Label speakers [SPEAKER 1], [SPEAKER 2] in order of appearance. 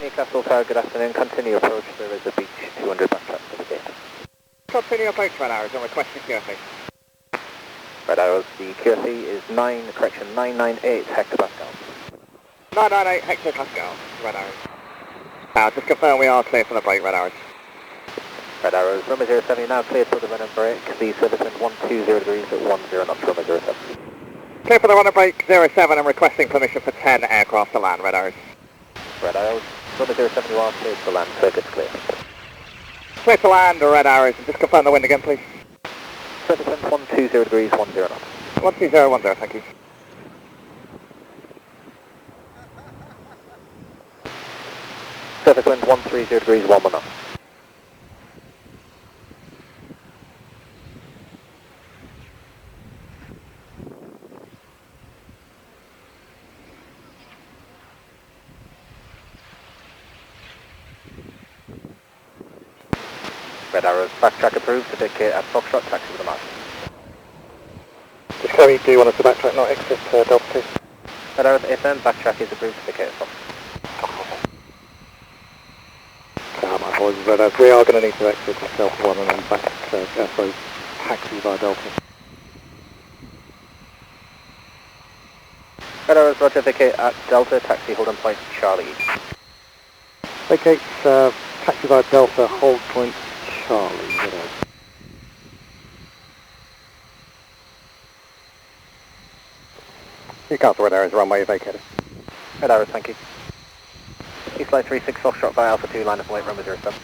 [SPEAKER 1] Newcastle Tower, good afternoon. Continue approach. There is a beach 200 backtrack to the gate.
[SPEAKER 2] Continue approach, Red Arrows, and requesting QFE.
[SPEAKER 1] Red Arrows, the QFE is 998 hectopascals.
[SPEAKER 2] 998 hectopascals, Red Arrows. Just confirm we are clear for the break, Red Arrows.
[SPEAKER 1] Red Arrows, runway 07, now cleared for the run and break. The service wind 120 degrees at 10 knots, runway 07.
[SPEAKER 2] Clear for the run and break 07 and requesting permission for 10 aircraft to land, Red Arrows.
[SPEAKER 1] Red Arrows, runway 07, you are cleared to land, circuit's clear.
[SPEAKER 2] Clear to land, Red Arrows, and just confirm the wind again, please.
[SPEAKER 1] Service wind 120 degrees, 10 knots.
[SPEAKER 2] 12010, thank you.
[SPEAKER 1] Surface wind 130 degrees, 11 knots. Red Arrows, backtrack approved to dictate at Foxtrot, taxi to the mark.
[SPEAKER 2] Just carry, do you want us to backtrack, not exit Delta 2?
[SPEAKER 1] Red Arrows, AFM, backtrack is approved to dictate at Foxtrot.
[SPEAKER 2] My apologies, Red Arrows, we are going to need to exit Delta 1 and then back, taxi via Delta.
[SPEAKER 1] Red Arrows, roger, vacate at Delta, taxi hold on point Charlie.
[SPEAKER 2] Vacate, taxi via Delta, hold point Charlie, Red Arrows. Newcastle, Red Arrows, runway vacated.
[SPEAKER 1] Red Arrows, thank you. East Flight 36 Foxtrot via Alpha 2, line of flight, runway 07.